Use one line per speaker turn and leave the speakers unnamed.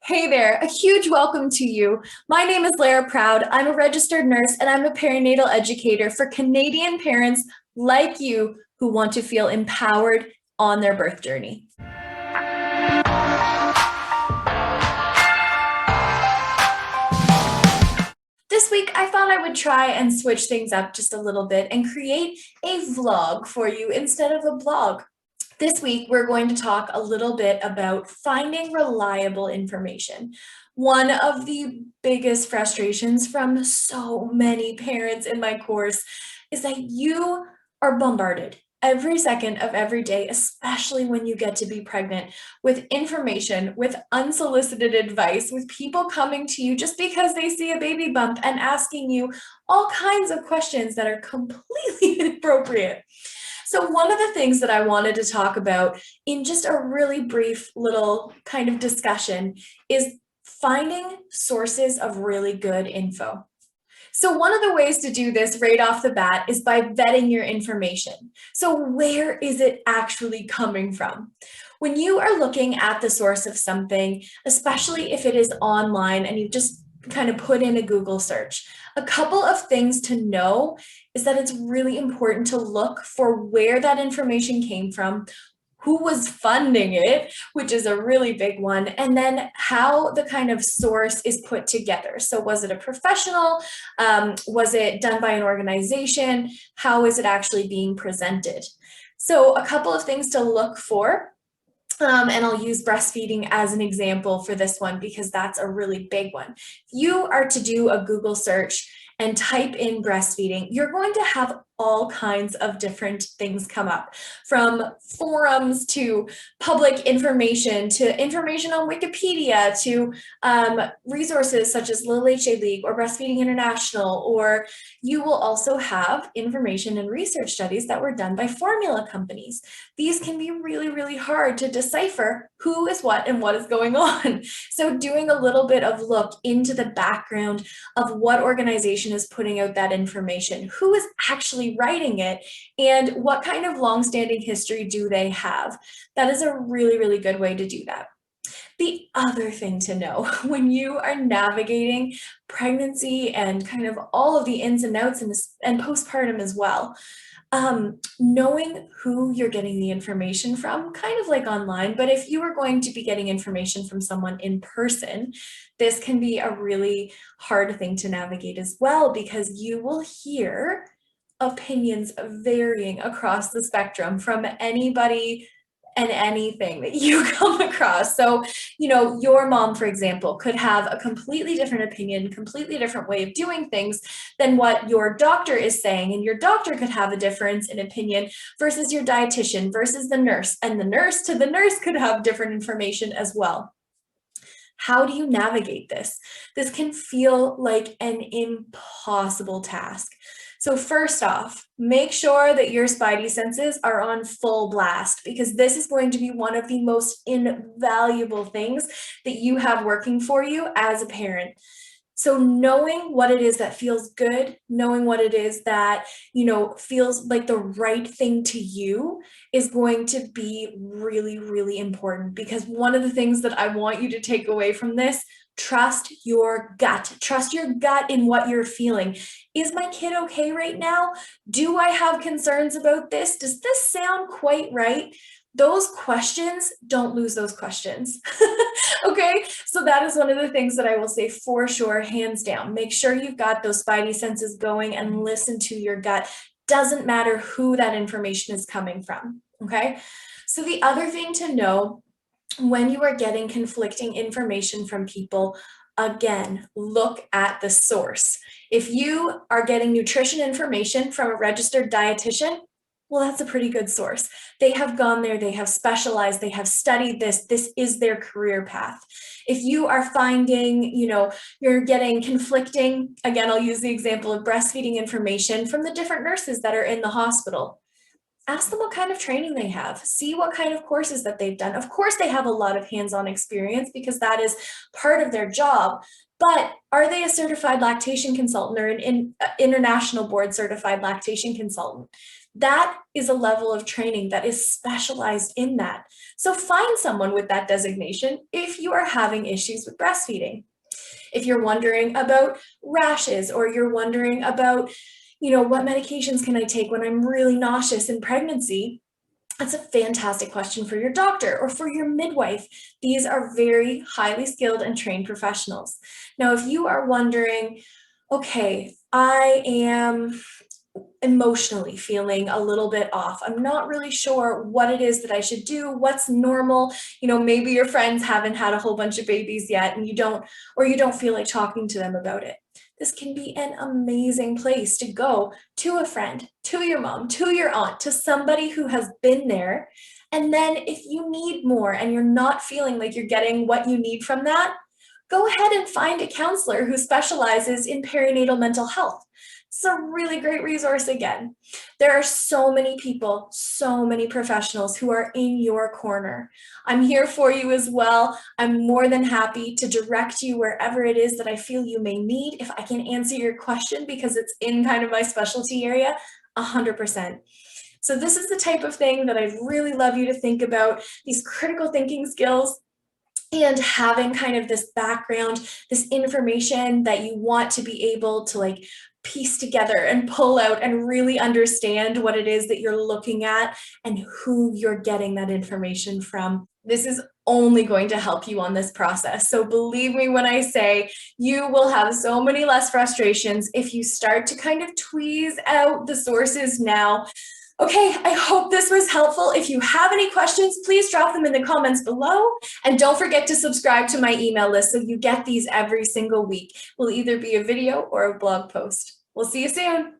Hey there, a huge welcome to you. My name is Lara Proud. I'm a registered nurse and I'm a perinatal educator for Canadian parents like you who want to feel empowered on their birth journey. This week, I thought I would try and switch things up just a little bit and create a vlog for you instead of a blog. This week, we're going to talk a little bit about finding reliable information. One of the biggest frustrations from so many parents in my course is that you are bombarded every second of every day, especially when you get to be pregnant, with information, with unsolicited advice, with people coming to you just because they see a baby bump and asking you all kinds of questions that are completely inappropriate. So one of the things that I wanted to talk about in just a really brief little kind of discussion is finding sources of really good info. So one of the ways to do this right off the bat is by vetting your information. So where is it actually coming from? When you are looking at the source of something, especially if it is online and you just kind of put in a Google search, a couple of things to know is that it's really important to look for where that information came from, who was funding it, which is a really big one, and then how the kind of source is put together. So was it a professional? Was it done by an organization? How is it actually being presented? So a couple of things to look for. And I'll use breastfeeding as an example for this one because that's a really big one. If you are to do a Google search and type in breastfeeding, you're going to have all kinds of different things come up, from forums to public information to information on Wikipedia to resources such as Little HA League or Breastfeeding International, or you will also have information and research studies that were done by formula companies. These can be really, really hard to decipher who is what and what is going on. So doing a little bit of look into the background of what organization is putting out that information, who is actually writing it, and what kind of longstanding history do they have. That is a really, really good way to do that. The other thing to know when you are navigating pregnancy and kind of all of the ins and outs and postpartum as well, knowing who you're getting the information from, kind of like online, but if you are going to be getting information from someone in person, this can be a really hard thing to navigate as well, because you will hear opinions varying across the spectrum from anybody and anything that you come across. So, your mom, for example, could have a completely different opinion, completely different way of doing things than what your doctor is saying. And your doctor could have a difference in opinion versus your dietitian versus the nurse. And the nurse to the nurse could have different information as well. How do you navigate this? This can feel like an impossible task. So first off, make sure that your spidey senses are on full blast, because this is going to be one of the most invaluable things that you have working for you as a parent. So knowing what it is that feels good, knowing what it is that, feels like the right thing to you is going to be really, really important, because one of the things that I want you to take away from this, trust your gut. Trust your gut in what you're feeling. Is my kid okay right now? Do I have concerns about this? Does this sound quite right? Those questions, don't lose those questions. Okay, so that is one of the things that I will say for sure, hands down. Make sure you've got those spidey senses going and listen to your gut. Doesn't matter who that information is coming from. Okay, so the other thing to know when you are getting conflicting information from people, again, look at the source. If you are getting nutrition information from a registered dietitian, well, that's a pretty good source. They have gone there, they have specialized, they have studied this is their career path. If you are finding, you're getting conflicting, again, I'll use the example of breastfeeding information from the different nurses that are in the hospital. Ask them what kind of training they have. See what kind of courses that they've done. Of course, they have a lot of hands-on experience because that is part of their job. But are they a certified lactation consultant or an international board certified lactation consultant? That is a level of training that is specialized in that. So find someone with that designation if you are having issues with breastfeeding. If you're wondering about rashes, or you're wondering about, what medications can I take when I'm really nauseous in pregnancy, that's a fantastic question for your doctor or for your midwife. These are very highly skilled and trained professionals. Now, if you are wondering, okay, I am emotionally feeling a little bit off. I'm not really sure what it is that I should do, what's normal. Maybe your friends haven't had a whole bunch of babies yet and you don't feel like talking to them about it. This can be an amazing place to go to a friend, to your mom, to your aunt, to somebody who has been there. And then if you need more and you're not feeling like you're getting what you need from that, go ahead and find a counselor who specializes in perinatal mental health. It's a really great resource again. There are so many people, so many professionals who are in your corner. I'm here for you as well. I'm more than happy to direct you wherever it is that I feel you may need. If I can answer your question because it's in kind of my specialty area, 100%. So this is the type of thing that I'd really love you to think about, these critical thinking skills, and having kind of this background, this information that you want to be able to piece together and pull out and really understand what it is that you're looking at and who you're getting that information from. This is only going to help you on this process. So believe me when I say you will have so many less frustrations if you start to kind of tweeze out the sources now. Okay, I hope this was helpful. If you have any questions, please drop them in the comments below. And don't forget to subscribe to my email list so you get these every single week. Will either be a video or a blog post. We'll see you soon.